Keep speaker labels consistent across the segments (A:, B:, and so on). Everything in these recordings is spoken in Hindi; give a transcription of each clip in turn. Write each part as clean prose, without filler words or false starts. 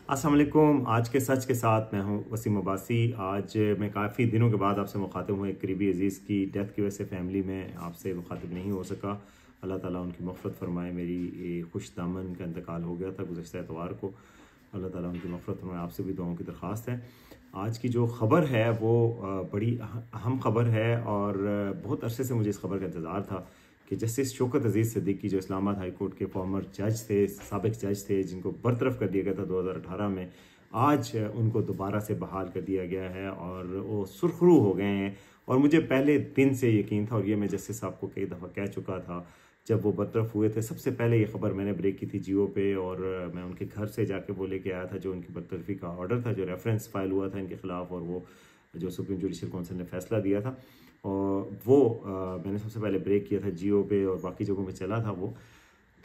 A: अस्सलाम वालेकुम। आज के सच के साथ मैं हूं वसीम अब्बासी। आज मैं काफ़ी दिनों के बाद आपसे मुखातिब हूँ। एक करीबी अजीज़ की डेथ की वजह से फैमिली में आपसे मुखातिब नहीं हो सका। अल्लाह ताला उनकी मग़फ़िरत फरमाए। मेरी खुश दामन का इंतकाल हो गया था गुज़श्ता एतवार को। अल्लाह ताला उनकी मग़फ़िरत फरमाए। आपसे भी दुआओं की दरख्वास्त है। आज की जो ख़बर है वो बड़ी अहम ख़बर है और बहुत अरसे से मुझे इस ख़बर का इंतज़ार था कि जस्टिस शौकत अजीज़ सिद्दीकी जो इस्लामाबाद हाई कोर्ट के फॉर्मर जज थे, साबिक जज थे, जिनको बरतरफ कर दिया गया था 2018 में, आज उनको दोबारा से बहाल कर दिया गया है और वो सुरखरू हो गए हैं। और मुझे पहले दिन से यकीन था, और ये मैं जस्टिस साहब को कई दफ़ा कह चुका था जब वो बरतरफ हुए थे। सबसे पहले ये ख़बर मैंने ब्रेक की थी जियो पे, और मैं उनके घर से जाके वो लेके आया था जो उनकी बरतरफी का ऑर्डर था, जो रेफरेंस फाइल हुआ था इनके ख़िलाफ़, और वो जो सुप्रीम जुडिशल काउंसिल ने फ़ैसला दिया था, और वो मैंने सबसे पहले ब्रेक किया था जियो पे और बाकी जगहों पे चला था वो।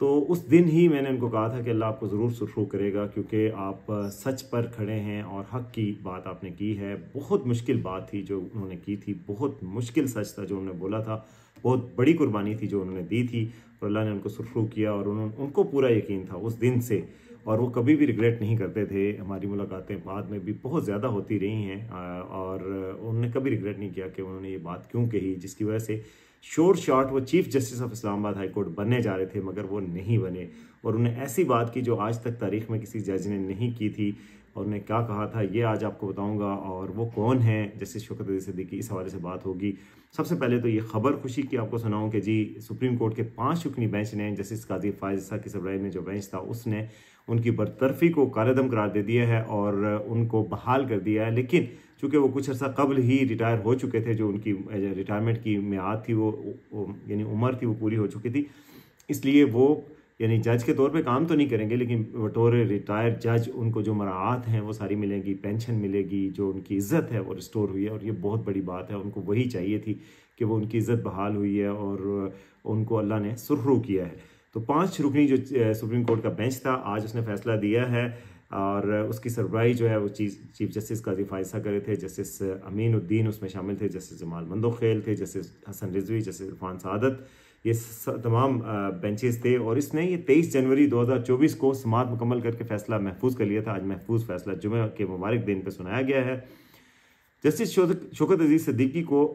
A: तो उस दिन ही मैंने उनको कहा था कि अल्लाह आपको ज़रूर सुरखरू करेगा, क्योंकि आप सच पर खड़े हैं और हक़ की बात आपने की है। बहुत मुश्किल बात थी जो उन्होंने की थी, बहुत मुश्किल सच था जो उन्होंने बोला था, बहुत बड़ी कुर्बानी थी जो उन्होंने दी थी, और अल्लाह ने उनको सुरखरू किया। और उनको पूरा यकीन था उस दिन से, और वो कभी भी रिग्रेट नहीं करते थे। हमारी मुलाकातें बाद में भी बहुत ज़्यादा होती रही हैं, और उन्होंने कभी रिग्रेट नहीं किया कि उन्होंने ये बात क्यों कही, जिसकी वजह से शोर शॉर्ट वो chief justice of Islamabad high court बनने जा रहे थे, मगर वो नहीं बने। और उन्हें ऐसी बात की जो आज तक तारीख में किसी जज ने नहीं की थी। और उन्हें क्या कहा था ये आज आपको बताऊंगा, और वो कौन है जस्टिस शौकत अजीज़ सिद्दीकी, इस हवाले से बात होगी। सबसे पहले तो ये खबर खुशी की आपको सुनाऊं कि जी सुप्रीम कोर्ट के 5 रुकनी बेंच ने, जस्टिस काजी फायज़ इसा की सबराई में जो बेंच था, उसने उनकी बरतरफी को कालेदम करार दे दिया है और उनको बहाल कर दिया है। लेकिन चूँकि वो कुछ अर्सा कबल ही रिटायर हो चुके थे, जो उनकी रिटायरमेंट की मियाद थी वो यानी उम्र थी वो पूरी हो चुकी थी, इसलिए वो यानी जज के तौर पे काम तो नहीं करेंगे, लेकिन बतौर रिटायर्ड जज उनको जो मराहत हैं वो सारी मिलेंगी, पेंशन मिलेगी, जो उनकी इज़्ज़त है वो रिस्टोर हुई है, और ये बहुत बड़ी बात है। उनको वही चाहिए थी कि वो उनकी इज़्ज़त बहाल हुई है और उनको अल्लाह ने सुरखरू किया है। तो 5 रुकनी जो सुप्रीम कोर्ट का बेंच था, आज उसने फैसला दिया है, और उसकी सरबराही जो है वो चीफ जस्टिस काजी फायज़ करे थे, जस्टिस अमीन उद्दीन उसमें शामिल थे, जस्टिस जमाल मंदोखेल थे, जस्टिस हसन रिजवी, जस्टिस इरफान सादत, ये तमाम बेंचेस थे। और इसने ये 23 जनवरी 2024 को समाअत मुकम्मल करके फ़ैसला महफूज कर लिया था। आज महफूज फ़ैसला जुमे के मुबारक दिन पर सुनाया गया है। जस्टिस शौकत अजीज़ सिद्दीकी को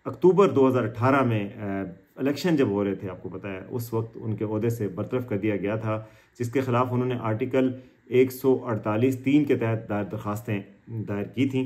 A: अक्टूबर 2018 में इलेक्शन जब हो रहे थे, आपको पता है, उस वक्त उनके ओहदे से बरतरफ कर दिया गया था, जिसके खिलाफ उन्होंने आर्टिकल 148(3) के तहत दरखास्तें दायर की थी।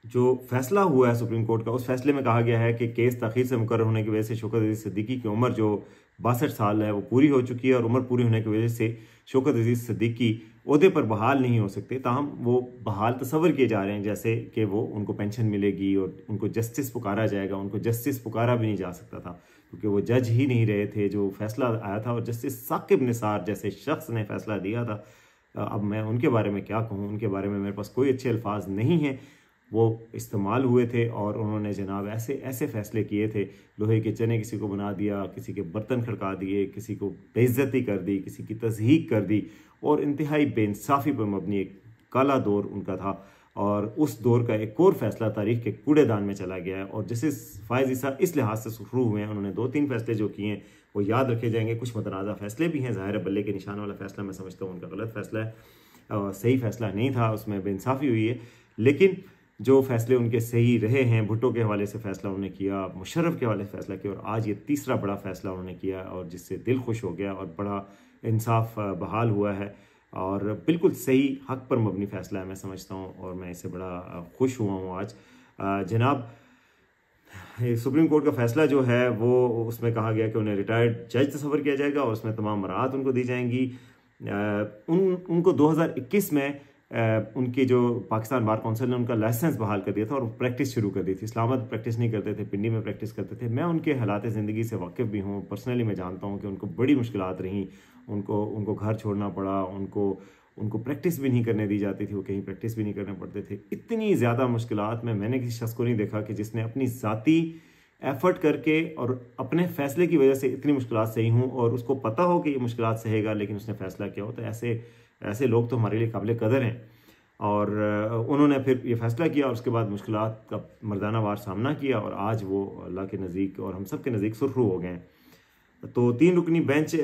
A: जो फैसला हुआ है सुप्रीम कोर्ट का, उस फैसले में कहा गया है कि केस ताख़ीर से मुकर्रर होने की वजह से शौकत अजीज़ सिद्दीकी की उम्र जो 62 साल है वो पूरी हो चुकी है, और उम्र पूरी होने की वजह से शौकत अजीज़ सिद्दीकी ओहदे पर बहाल नहीं हो सकते। ताहम वो बहाल तस्वर किए जा रहे हैं, जैसे कि वो उनको पेंशन मिलेगी और उनको जस्टिस पुकारा जाएगा। उनको जस्टिस पुकारा भी नहीं जा सकता था, क्योंकि वो जज ही नहीं रहे थे जो फैसला आया था, और जस्टिस साकिब निसार जैसे शख्स ने फैसला दिया था। अब मैं उनके बारे में क्या कहूँ, उनके बारे में मेरे पास कोई अच्छे अल्फाज नहीं हैं। वो इस्तेमाल हुए थे और उन्होंने जनाब ऐसे ऐसे फ़ैसले किए थे, लोहे के चने किसी को बना दिया, किसी के बर्तन खड़का दिए, किसी को बेइज्जती कर दी, किसी की तज़हीक कर दी, और इंतहाई बेइंसाफ़ी पर मबनी एक काला दौर उनका था। और उस दौर का एक और फ़ैसला तारीख़ के कूड़ेदान में चला गया है। और जैसे फ़ायज़ ईसा इस लिहाज से सुरखरू हुए हैं, उन्होंने 2-3 फ़ैसले जो किए हैं वो याद रखे जाएंगे। कुछ मतनाज़ा फ़ैसले भी हैं, ज़ाहिर है बल्ले के निशान वाला फ़ैसला मैं समझता हूँ उनका गलत फ़ैसला है, सही फ़ैसला नहीं था, उसमें बेइंसाफ़ी हुई है। लेकिन जो फ़ैसले उनके सही रहे हैं, भुट्टो के हवाले से फ़ैसला उन्होंने किया, मुशर्रफ के हवाले से फ़ैसला किया, और आज ये तीसरा बड़ा फ़ैसला उन्होंने किया, और जिससे दिल खुश हो गया और बड़ा इंसाफ बहाल हुआ है, और बिल्कुल सही हक़ पर मबनी फ़ैसला है मैं समझता हूँ, और मैं इससे बड़ा खुश हुआ हूँ आज। जनाब सुप्रीम कोर्ट का फ़ैसला जो है वो, उसमें कहा गया कि उन्हें रिटायर्ड जज तस्वर किया जाएगा, और उसमें तमाम मराहत उनको दी जाएंगी। उनको 2021 में उनकी जो पाकिस्तान बार काउंसिल ने उनका लाइसेंस बहाल कर दिया था, और प्रैक्टिस शुरू कर दी थी। इस्लामाबाद प्रैक्टिस नहीं करते थे, पिंडी में प्रैक्टिस करते थे। मैं उनके हालात ज़िंदगी से वाकिफ़ भी हूँ, पर्सनली मैं जानता हूँ कि उनको बड़ी मुश्किलात रहीं, उनको घर छोड़ना पड़ा, उनको प्रैक्टिस भी नहीं करने दी जाती थी, वो कहीं प्रैक्टिस भी नहीं करने पड़ते थे। इतनी ज़्यादा मुश्किलात में मैंने किसी शख्स को नहीं देखा कि जिसने अपनी ज़ाती एफ़र्ट करके और अपने फ़ैसले की वजह से इतनी मुश्किलात सही हूँ, और उसको पता हो कि ये मुश्किलात सहेगा लेकिन उसने फ़ैसला किया हो। तो ऐसे लोग तो हमारे लिए काबिल कदर हैं। और उन्होंने फिर ये फ़ैसला किया, और उसके बाद मुश्किलात का मर्दाना वार सामना किया, और आज वो अल्लाह के नज़दीक और हम सब के नज़दीक सुरखरू हो गए हैं। तो 3 रुकनी बेंच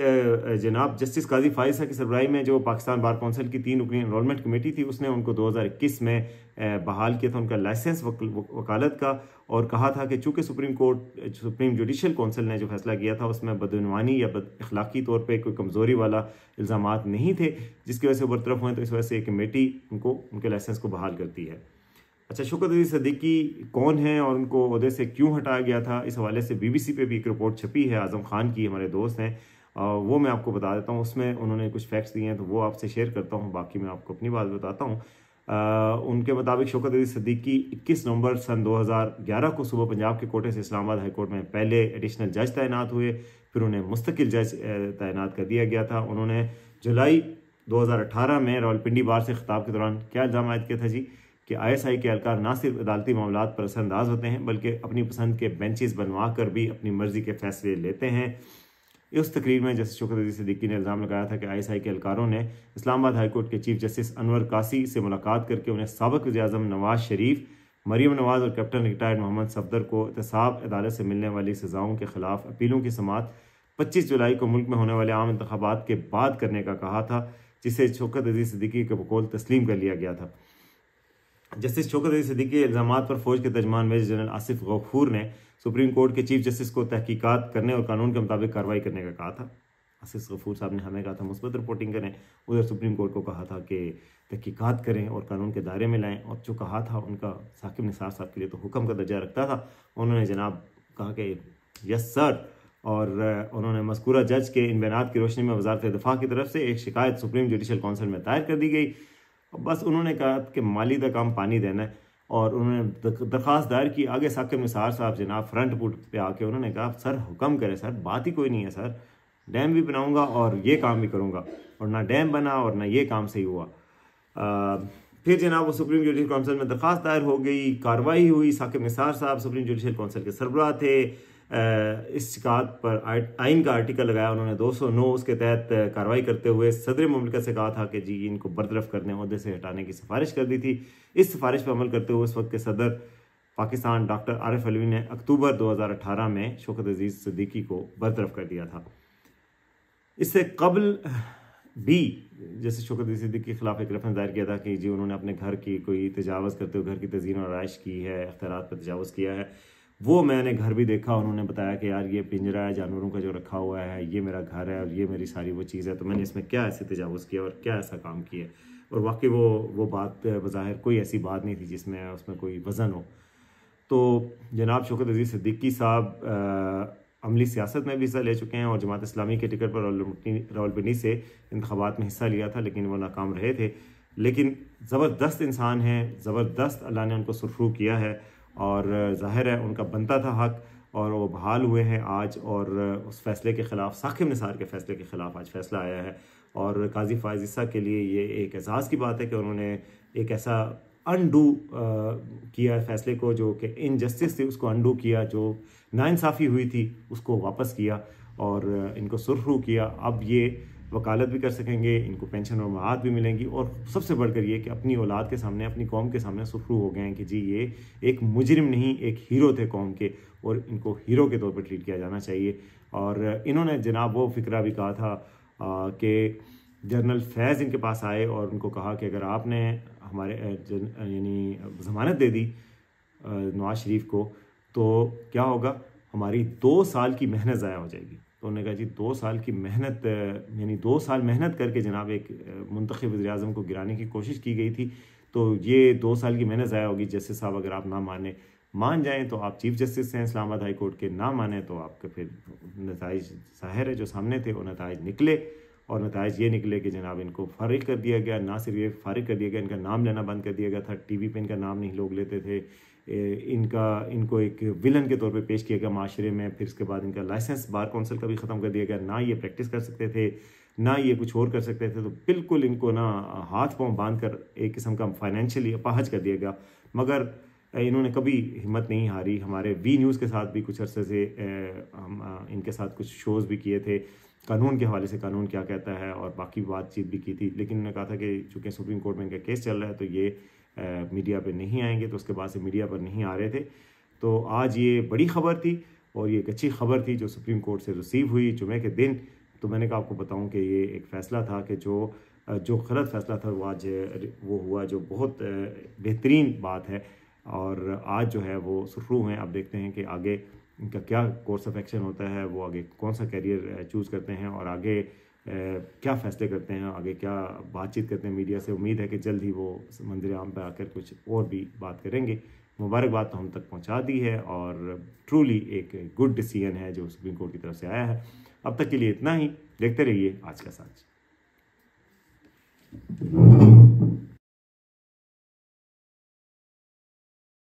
A: जनाब जस्टिस काजी फाइजा की सरबराही में जो पाकिस्तान बार कौंसिल की 3 रुकनी एनरोलमेंट कमेटी थी, उसने उनको 2021 में बहाल किया था उनका लाइसेंस वकालत का, और कहा था कि चूंकि सुप्रीम जुडिशल कौंसिल ने जो फैसला किया था उसमें बदउनवानी या बद अखलाकी तौर पर कोई कमज़ोरी वाला इल्ज़ामात नहीं थे जिसकी वजह से बरतरफ हुए, तो इस वजह से कमेटी उनको उनके लाइसेंस को बहाल करती है। अच्छा, शौकत अजीज सिद्दीकी कौन है और उनको ओहदे से क्यों हटाया गया था, इस हवाले से BBC पे भी एक रिपोर्ट छपी है, आज़म खान की, हमारे दोस्त हैं, वो मैं आपको बता देता हूँ। उसमें उन्होंने कुछ फैक्ट्स दिए हैं तो वो आपसे शेयर करता हूँ, बाकी मैं आपको अपनी बात बताता हूँ। उनके मुताबिक शौकत अजीज सिद्दीकी 21 नवंबर सन 2011 को सुबह पंजाब के कोटे से इस्लामाबाद हाई कोर्ट में पहले एडिशनल जज तैनात हुए, फिर उन्हें मुस्तकिल जज तैनात कर दिया गया था। उन्होंने जुलाई 2018 में रावलपिंडी बार से खिताब के दौरान क्या इल्ज़ाम आयद किया था जी, कि ISI के एहलकार ना सिर्फ अदालती मामलात पर असरअंदाज होते हैं बल्कि अपनी पसंद के बेंचेस बनवा कर भी अपनी मर्जी के फैसले लेते हैं। इस तकरीर में जस्टिस शौकत अजीज सिद्दीकी ने इल्ज़ाम लगाया था कि ISI के एहलकारों ने इस्लामाबाद हाई कोर्ट के चीफ जस्टिस अनवर कासी से मुलाकात करके उन्हें साबिक़ वज़ीर-ए-आज़म नवाज शरीफ, मरीम नवाज और कैप्टन रिटायर्ड मोहम्मद सफदर को एहतसाब अदालत से मिलने वाली सज़ाओं के खिलाफ अपीलों की समाअत 25 जुलाई को मुल्क में होने वाले आम इंतखाबात के बाद करने का कहा था, जिसे शौकत अजीज सिद्दीकी के बकौल तस्लीम कर लिया गया था। जस्टिस शौकत अजीज सिद्दीकी के इल्ज़ामात पर फौज के तर्जमान मेजर जनरल आसिफ गफूर ने सुप्रीम कोर्ट के चीफ जस्टिस को तहकीकात करने और कानून के मुताबिक कार्रवाई करने का कहा था। आसिफ गफूर साहब ने हमें कहा था मुस्बत रिपोर्टिंग करें, उधर सुप्रीम कोर्ट को कहा था कि तहकीकात करें और कानून के दायरे में लाएं, और जो कहा था उनका साकिब निसार साहब के लिए तो हुक्म का दर्जा रखता था। उन्होंने जनाब कहा कि यस सर, और उन्होंने मज़कूरा जज के इन बयानात की रोशनी में वज़ारत दिफा की तरफ से एक शिकायत सुप्रीम जुडिशल काउंसिल में दायर कर दी गई। बस उन्होंने कहा कि माली का काम पानी देना है, और उन्होंने दरख्वास्त दायर की। आगे साकिब निसार साहब जनाब फ्रंट फुट पे आके उन्होंने कहा सर हुक्म करें सर, बात ही कोई नहीं है सर, डैम भी बनाऊंगा और ये काम भी करूंगा, और ना डैम बना और ना ये काम सही हुआ। फिर जनाब वो सुप्रीम जुडिशल काउंसिल में दरख्वास्त दायर हो गई, कार्रवाई हुई। साकिब निसार साहब सुप्रीम जुडिशल काउंसिल के सरबराह थे। इस शिकायत पर आइन का आर्टिकल लगाया उन्होंने 209, उसके तहत कार्रवाई करते हुए सदर मुमलिकत से कहा था कि जी इनको बरतरफ करने, ओहदे से हटाने की सिफारिश कर दी थी। इस सिफारिश पर अमल करते हुए उस वक्त के सदर पाकिस्तान डॉक्टर आरिफ अलवी ने अक्टूबर 2018 में शौकत अजीज सिद्दीकी को बरतरफ कर दिया था। इससे कबल भी जैसे शौकत अजीज सिद्दीकी के खिलाफ एक रेफरेंस दायर किया था कि जी उन्होंने अपने घर की कोई तजावज़ करते हुए घर की तज़ीन और आराइश की है, अख्तियारात पर तजावज़ किया है। वो मैंने घर भी देखा, उन्होंने बताया कि यार ये पिंजरा है जानवरों का जो रखा हुआ है, ये मेरा घर है और ये मेरी सारी वो चीज़ है, तो मैंने इसमें क्या ऐसे तजावुज़ किया और क्या ऐसा काम किया। और वाकई वो बात बज़ाहिर कोई ऐसी बात नहीं थी जिसमें उसमें कोई वज़न हो। तो जनाब शौकत अजीज सिद्दीकी साहब अमली सियासत में भी हिस्सा ले चुके हैं और जमात इस्लामी के टिकट पर रावलपिंडी से इंतखाबात में हिस्सा लिया था, लेकिन वो नाकाम रहे थे। लेकिन ज़बरदस्त इंसान हैं, ज़बरदस्त अल्लाह ने उनको सुरखरू किया है, और ज़ाहिर है उनका बनता था हक, और वो बहाल हुए हैं आज। और उस फैसले के ख़िलाफ़, साकिब निसार के फैसले के ख़िलाफ़ आज फैसला आया है, और काजी फाइज़ा के लिए ये एक एहसास की बात है कि उन्होंने एक ऐसा अनडू किया फैसले को, जो कि इनजस्टिस थी उसको अनडू किया, जो नाइंसाफ़ी हुई थी उसको वापस किया और इनको सुरखरू किया। अब ये वकालत भी कर सकेंगे, इनको पेंशन और माआत भी मिलेंगी, और सबसे बढ़कर ये कि अपनी औलाद के सामने, अपनी कौम के सामने सुरखरू हो गए हैं कि जी ये एक मुजरिम नहीं, एक हीरो थे कौम के, और इनको हीरो के तौर पर ट्रीट किया जाना चाहिए। और इन्होंने जनाब वो फिक्रा भी कहा था कि जनरल फैज़ इनके पास आए और उनको कहा कि अगर आपने हमारे यानी ज़मानत दे दी नवाज शरीफ को, तो क्या होगा, हमारी 2 साल की मेहनत ज़ाया हो जाएगी। तो उन्होंने कहा जी 2 साल की मेहनत, यानी 2 साल मेहनत करके जनाब एक मुंतखब वज़ीर-ए-आज़म को गिराने की कोशिश की गई थी, तो ये 2 साल की मेहनत ज़ाया होगी। जस्टिस साहब अगर आप ना मान जाएं तो आप चीफ जस्टिस हैं इस्लामाबाद हाई कोर्ट के, ना माने तो आपके फिर नताइज ज़ाहिर है जो सामने थे वो नताइज निकले, और नताइज ये निकले कि जनाब इनको फारिग कर दिया गया। ना सिर्फ ये फारिग कर दिया गया, इनका नाम लेना बंद कर दिया गया था, TV पे इनका नाम नहीं लोग लेते थे, इनको एक विलन के तौर पे पेश किया गया माशरे में। फिर इसके बाद इनका लाइसेंस बार काउंसिल का भी ख़त्म कर दिया गया, ना ये प्रैक्टिस कर सकते थे, ना ये कुछ और कर सकते थे। तो बिल्कुल इनको ना हाथ पाँव बांध कर एक किस्म का फाइनेंशियली अपाहज कर दिया गया। मगर इन्होंने कभी हिम्मत नहीं हारी। हमारे वी न्यूज़ के साथ भी कुछ अरसे से हम इनके साथ कुछ शोज़ भी किए थे, कानून के हवाले से, कानून क्या कहता है, और बाकी बातचीत भी की थी। लेकिन उन्होंने कहा था कि चूँकि सुप्रीम कोर्ट में इनका केस चल रहा है तो ये मीडिया पे नहीं आएंगे, तो उसके बाद से मीडिया पर नहीं आ रहे थे। तो आज ये बड़ी खबर थी, और ये एक अच्छी खबर थी जो सुप्रीम कोर्ट से रिसीव हुई जुमे के दिन। तो मैंने कहा आपको बताऊं कि ये एक फ़ैसला था कि जो गलत फ़ैसला था वो आज वो हुआ, जो बहुत बेहतरीन बात है। और आज जो है वो सुरखरू हैं। अब देखते हैं कि आगे इनका क्या कोर्स ऑफ एक्शन होता है, वो आगे कौन सा करियर चूज़ करते हैं और आगे क्या फ़ैसले करते हैं, आगे क्या बातचीत करते हैं मीडिया से। उम्मीद है कि जल्द ही वो मंदिर आम पर आकर कुछ और भी बात करेंगे। मुबारकबाद तो हम तक पहुंचा दी है और ट्रूली एक गुड डिसीजन है जो सुप्रीम कोर्ट की तरफ से आया है। अब तक के लिए इतना ही। देखते रहिए आज का सच।